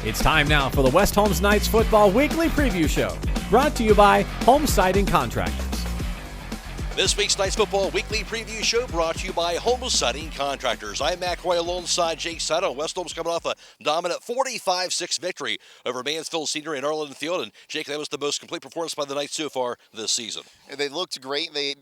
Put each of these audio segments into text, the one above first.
It's time now for the West Holmes Knights Football Weekly Preview Show, brought to you by Home Siding Contractors. This week's Knights Football Weekly Preview Show brought to you by Home Siding Contractors. I'm Matt Croy alongside Jake Sidle. West Holmes coming off a dominant 45-6 victory over Mansfield Senior in Arlington Field. And Jake, that was the most complete performance by the Knights so far this season. They looked great. They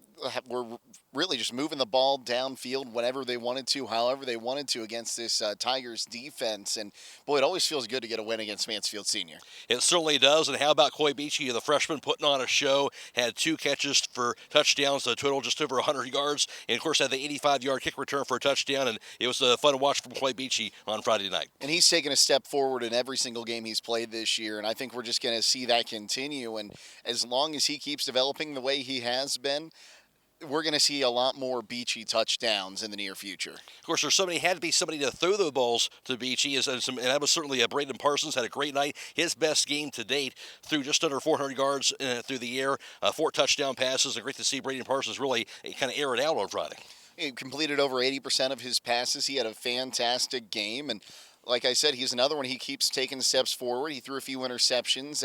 were really just moving the ball downfield whenever they wanted to, however they wanted to against this Tigers defense. And, boy, it always feels good to get a win against Mansfield Senior. It certainly does. And how about Coy Beachy, the freshman, putting on a show, had 2 catches for touchdowns, a total just over 100 yards, and, of course, had the 85-yard kick return for a touchdown. And it was fun to watch from Coy Beachy on Friday night. And he's taken a step forward in every single game he's played this year, and I think we're just going to see that continue. And as long as he keeps developing the way he has been, we're going to see a lot more Beachy touchdowns in the near future. Of course, had to be somebody to throw the balls to Beachy, and that was certainly Brayden Parsons. Had a great night, his best game to date, threw just under 400 yards through the air, 4 touchdown passes, and great to see Brayden Parsons really kind of air it out on Friday. He completed over 80% of his passes. He had a fantastic game, and like I said, he's another one. He keeps taking steps forward. He threw a few interceptions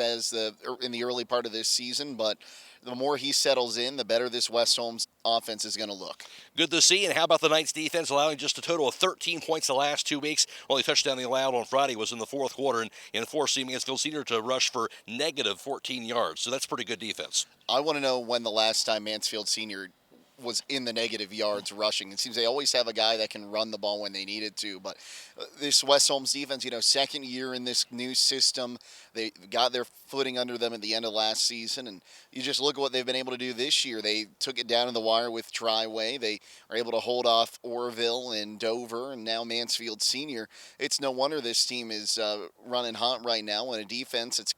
in the early part of this season, but the more he settles in, the better this West Holmes offense is going to look. Good to see. And how about the Knights defense allowing just a total of 13 points the last 2 weeks? Only touchdown they allowed on Friday was in the fourth quarter and forcing Mansfield Senior to rush for negative 14 yards. So that's pretty good defense. I want to know when the last time Mansfield Senior was in the negative yards rushing. It seems they always have a guy that can run the ball when they need it to. But this West Holmes defense, second year in this new system, they got their footing under them at the end of last season. And you just look at what they've been able to do this year. They took it down in the wire with Triway. They are able to hold off Orville and Dover and now Mansfield Senior. It's no wonder this team is running hot right now, and a defense that's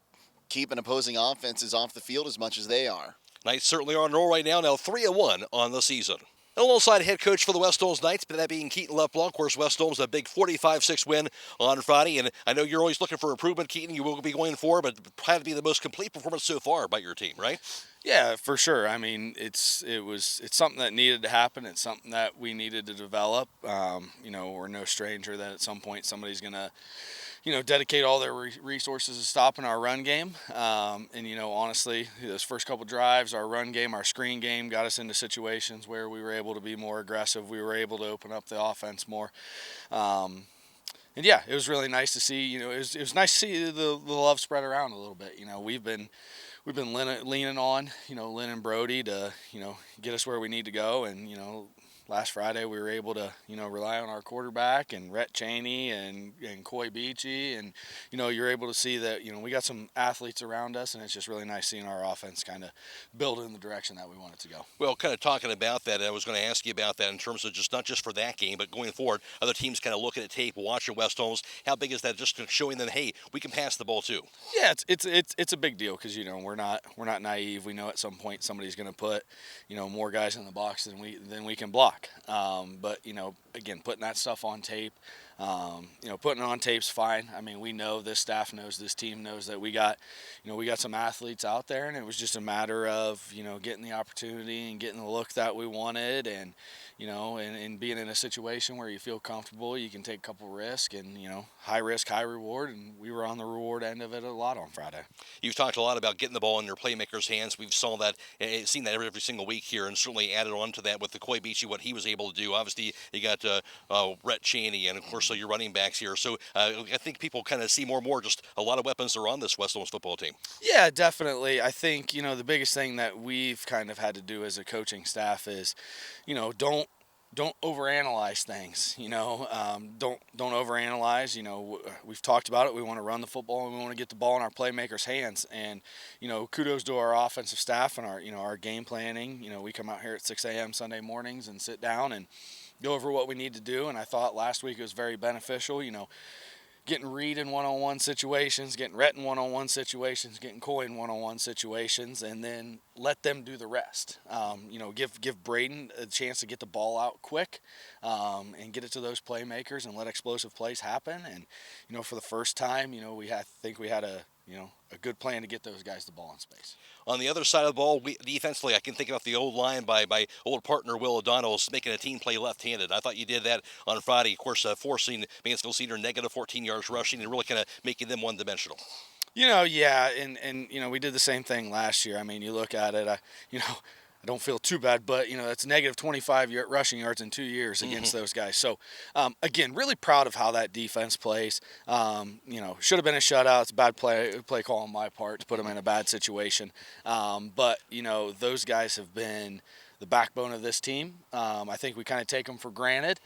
keeping opposing offenses off the field as much as they are. Knights certainly are on roll right now 3-1 on the season. Alongside head coach for the West Holmes Knights, but that being Keaton Leppla. Of course, West Holmes a big 45-6 win on Friday, and I know you're always looking for improvement, Keaton. You will be going for, but had to be the most complete performance so far by your team, right? Yeah, for sure. I mean, it's something that needed to happen. It's something that we needed to develop. We're no stranger that at some point somebody's gonna dedicate all their resources to stopping our run game. Honestly, those first couple drives, our run game, our screen game got us into situations where we were able to be more aggressive. We were able to open up the offense more. It was really nice to see. It was nice to see the love spread around a little bit. We've been leaning on, Lynn and Brody to, get us where we need to go. And, last Friday we were able to, rely on our quarterback and Rhett Cheney and Coy Beachy. And, you're able to see that, we got some athletes around us, and it's just really nice seeing our offense kind of build in the direction that we want it to go. Well, kind of talking about that, I was going to ask you about that in terms of just not just for that game, but going forward, other teams kind of looking at tape, watching West Holmes. How big is that just showing them, hey, we can pass the ball too? Yeah, it's a big deal because, we're not naive. We know at some point somebody's going to put, more guys in the box than we can block. But again, putting that stuff on tape, putting it on tape's fine. I mean, we know, this staff knows, this team knows that we got some athletes out there, and it was just a matter of, getting the opportunity and getting the look that we wanted, and, and being in a situation where you feel comfortable, you can take a couple risks, and, high risk, high reward, and we were on the reward end of it a lot on Friday. You've talked a lot about getting the ball in your playmakers' hands. We've seen that every single week here, and certainly added on to that with the Coy Beachy, what he was able to do. Obviously, you got Rhett Cheney, and of course, your running backs here. So I think people kind of see more and more just a lot of weapons are on this West Holmes football team. Yeah, definitely. I think, the biggest thing that we've kind of had to do as a coaching staff is, don't overanalyze things. Don't overanalyze. We've talked about it. We want to run the football, and we want to get the ball in our playmakers' hands. And kudos to our offensive staff and our game planning. We come out here at 6 a.m. Sunday mornings and sit down and go over what we need to do. And I thought last week it was very beneficial. Getting Reed in one-on-one situations, getting Rhett in one-on-one situations, getting Coy in one-on-one situations, and then let them do the rest. Give Brayden a chance to get the ball out quick and get it to those playmakers and let explosive plays happen. And, for the first time, we had a a good plan to get those guys the ball in space. On the other side of the ball, defensively, I can think about the old line by old partner Will O'Donnell's making a team play left-handed. I thought you did that on Friday, of course, forcing Mansfield Senior negative 14 yards rushing and really kind of making them one-dimensional. Yeah, and we did the same thing last year. I mean, you look at it, I don't feel too bad, but that's negative 25 rushing yards in 2 years against those guys. So again, really proud of how that defense plays. Should have been a shutout. It's a bad play call on my part to put them in a bad situation. But those guys have been the backbone of this team. I think we kind of take them for granted.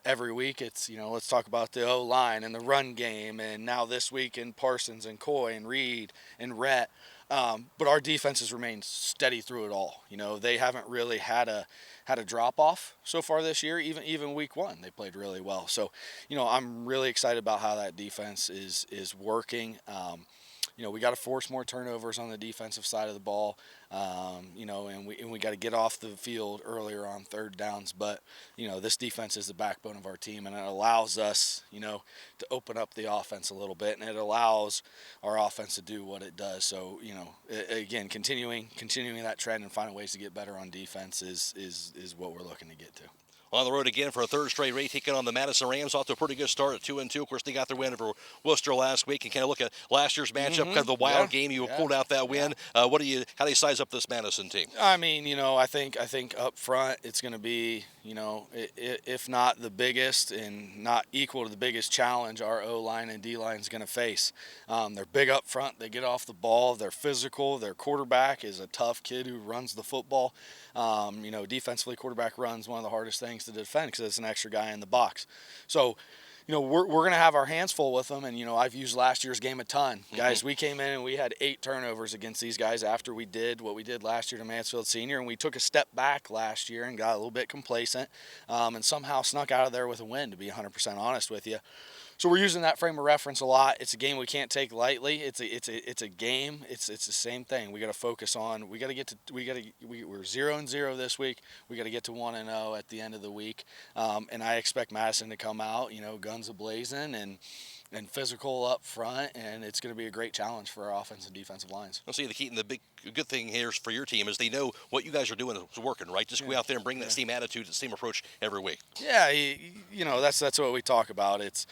Every week it's, let's talk about the O-line and the run game, and now this week in Parsons and Coy and Reed and Rhett. But our defense has remained steady through it all. They haven't really had a drop off so far this year. Even week one, they played really well. So, I'm really excited about how that defense is working. We got to force more turnovers on the defensive side of the ball. And we got to get off the field earlier on third downs. But this defense is the backbone of our team, and it allows us, to open up the offense a little bit, and it allows our offense to do what it does. So again, continuing that trend and finding ways to get better on defense is what we're looking to get to. On the road again for a third straight rate, taking on the Madison Rams. Off to a pretty good start at 2-2. Of course, they got their win over Worcester last week. And kind of look at last year's matchup, kind of the wild game. You pulled out that win. How do you size up this Madison team? I mean, I think up front it's going to be, if not the biggest and not equal to the biggest challenge our O-line and D-line is going to face. They're big up front. They get off the ball. They're physical. Their quarterback is a tough kid who runs the football. Defensively, quarterback run's one of the hardest things to defend because it's an extra guy in the box. So, we're going to have our hands full with them. And, I've used last year's game a ton. Guys, we came in and we had 8 turnovers against these guys after we did what we did last year to Mansfield Senior. And we took a step back last year and got a little bit complacent and somehow snuck out of there with a win, to be 100% honest with you. So we're using that frame of reference a lot. It's a game we can't take lightly. It's a game. It's the same thing. We got to focus on. We're 0-0 this week. We got to get to 1-0 at the end of the week. And I expect Madison to come out, guns a-blazing and physical up front, and it's going to be a great challenge for our offensive and defensive lines. I'll see the Keaton. The good thing here for your team is they know what you guys are doing is working, right? Just go out there and bring that same attitude, the same approach every week. Yeah, that's what we talk about. It's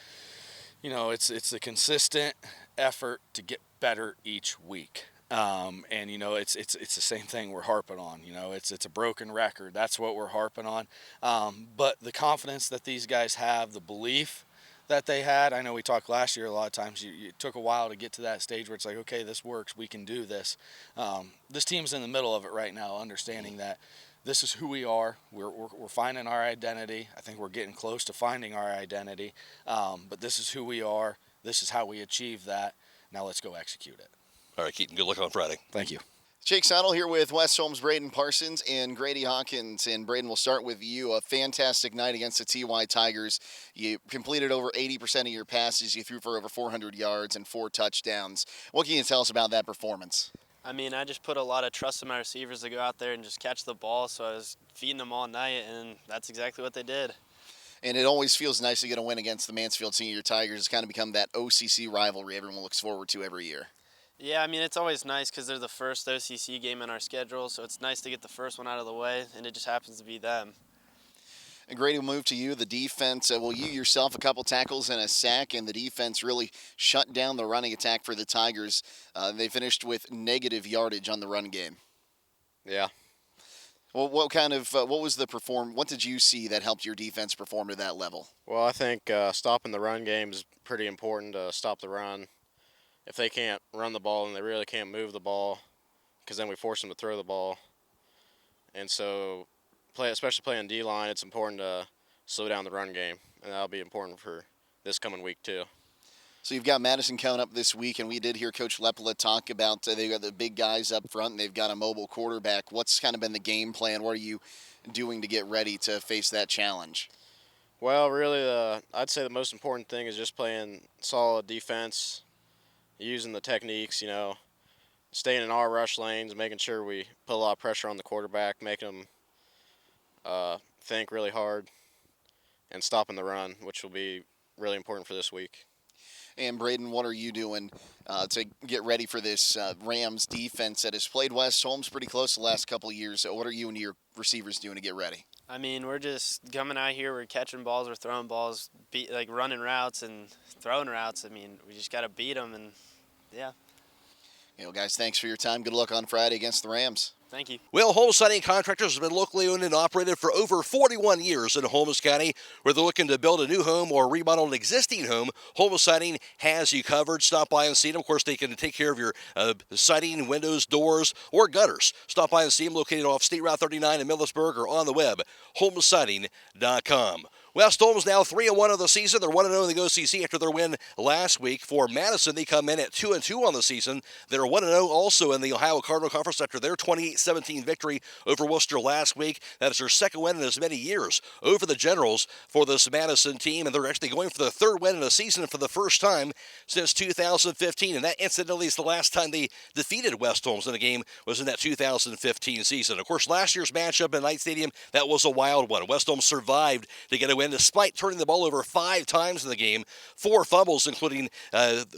a consistent effort to get better each week. It's the same thing we're harping on. It's a broken record. That's what we're harping on. But the confidence that these guys have, the belief that they had. I know we talked last year a lot of times. It took a while to get to that stage where it's like, okay, this works. We can do this. This team's in the middle of it right now, understanding that this is who we are. We're finding our identity. I think we're getting close to finding our identity. But this is who we are. This is how we achieve that. Now let's go execute it. All right, Keaton, good luck on Friday. Thank you. Jake Sidle here with West Holmes Brayden Parsons and Grady Hawkins. And Brayden, we'll start with you. A fantastic night against the TY Tigers. You completed over 80% of your passes. You threw for over 400 yards and 4 touchdowns. What can you tell us about that performance? I mean, I just put a lot of trust in my receivers to go out there and just catch the ball, so I was feeding them all night, and that's exactly what they did. And it always feels nice to get a win against the Mansfield Senior Tigers. It's kind of become that OCC rivalry everyone looks forward to every year. Yeah, I mean, it's always nice because they're the first OCC game in our schedule, so it's nice to get the first one out of the way, and it just happens to be them. And Grady, we'll move to you. The defense, you yourself a couple tackles and a sack, and the defense really shut down the running attack for the Tigers. They finished with negative yardage on the run game. Yeah. Well, what was the what did you see that helped your defense perform to that level? Well, I think stopping the run game is pretty important to stop the run. If they can't run the ball, then they really can't move the ball, because then we force them to throw the ball. And so, especially playing D-line, it's important to slow down the run game, and that'll be important for this coming week too. So you've got Madison coming up this week, and we did hear Coach Leppla talk about they've got the big guys up front, and they've got a mobile quarterback. What's kind of been the game plan? What are you doing to get ready to face that challenge? Well, really, I'd say the most important thing is just playing solid defense, using the techniques, staying in our rush lanes, making sure we put a lot of pressure on the quarterback, making them think really hard, and stopping the run, which will be really important for this week. And Brayden, what are you doing to get ready for this Rams defense that has played West Holmes pretty close the last couple of years? What are you and your receivers doing to get ready? I mean, we're just coming out here. We're catching balls, we're throwing balls, running routes and throwing routes. I mean, we just got to beat them, and yeah. Guys, thanks for your time. Good luck on Friday against the Rams. Thank you. Well, Holmes Siding Contractors has been locally owned and operated for over 41 years in Holmes County. Whether they're looking to build a new home or remodel an existing home, Holmes Siding has you covered. Stop by and see them. Of course, they can take care of your siding, windows, doors, or gutters. Stop by and see them located off State Route 39 in Millersburg or on the web, holmesiding.com. West Holmes now 3-1 of the season. They're 1-0 in the OCC after their win last week. For Madison, they come in at 2-2 on the season. They're 1-0 also in the Ohio Cardinal Conference after their 28-17 victory over Worcester last week. That is their second win in as many years over the Generals for this Madison team, and they're actually going for the third win in a season for the first time since 2015, and that incidentally is the last time they defeated West Holmes in a game was in that 2015 season. Of course, last year's matchup in Knight Stadium, that was a wild one. West Holmes survived to get a win despite turning the ball over 5 times in the game, 4 fumbles, including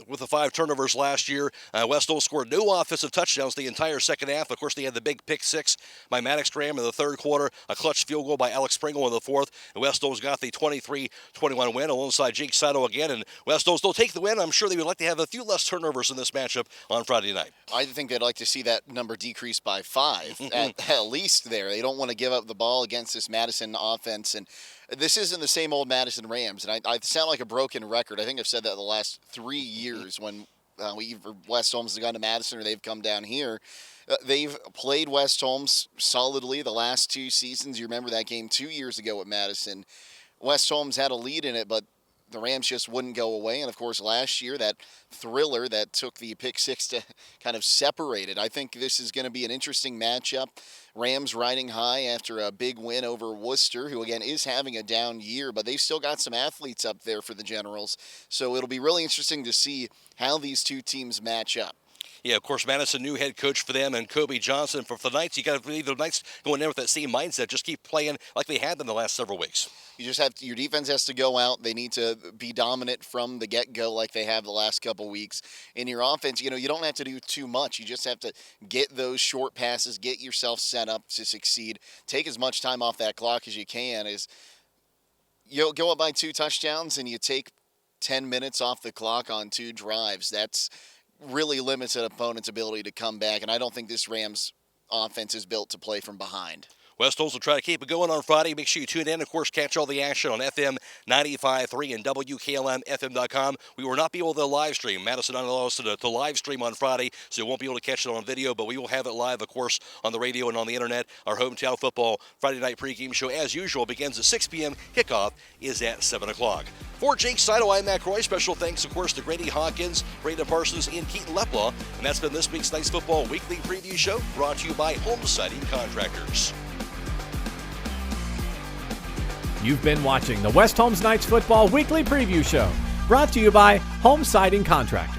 with the 5 turnovers last year. West Holmes scored no offensive touchdowns the entire second half. Of course, they had the big pick 6 by Maddox Graham in the third quarter, a clutch field goal by Alex Pringle in the fourth, and West Holmes got the 23-21 win alongside Jake Sidle again, and West Holmes will take the win. I'm sure they would like to have a few less turnovers in this matchup on Friday night. I think they'd like to see that number decrease by 5 at least there. They don't want to give up the ball against this Madison offense, and this isn't the same old Madison Rams, and I sound like a broken record. I think I've said that the last 3 years when West Holmes has gone to Madison or they've come down here. They've played West Holmes solidly the last 2 seasons. You remember that game 2 years ago at Madison. West Holmes had a lead in it, but the Rams just wouldn't go away. And, of course, last year, that thriller that took the pick 6 to kind of separate it. I think this is going to be an interesting matchup. Rams riding high after a big win over Worcester, who, again, is having a down year, but they've still got some athletes up there for the Generals. So it'll be really interesting to see how these two teams match up. Yeah, of course, Madison, new head coach for them, and Kobe Johnson for the Knights. You got to believe the Knights going in with that same mindset. Just keep playing like they had been the last several weeks. You just have to, your defense has to go out. They need to be dominant from the get-go like they have the last couple weeks. In your offense, you don't have to do too much. You just have to get those short passes, get yourself set up to succeed. Take as much time off that clock as you can. You go up by 2 touchdowns and you take 10 minutes off the clock on 2 drives. That's really limits an opponent's ability to come back, and I don't think this Rams offense is built to play from behind. West Holmes will try to keep it going on Friday. Make sure you tune in. Of course, catch all the action on FM 95.3 and WKLM-FM.com. We will not be able to live stream. Madison not allow us to live stream on Friday, so you won't be able to catch it on video, but we will have it live, of course, on the radio and on the internet. Our hometown football Friday night pregame show, as usual, begins at 6 p.m. Kickoff is at 7 o'clock. For Jake Sidle, I'm Matt Croy. Special thanks, of course, to Grady Hawkins, Brayden Parsons, and Keaton Leppla. And that's been this week's Knights Football Weekly Preview Show, brought to you by Holmes Siding Contractors. You've been watching the West Holmes Knights Football Weekly Preview Show, brought to you by Holmes Siding Contractors.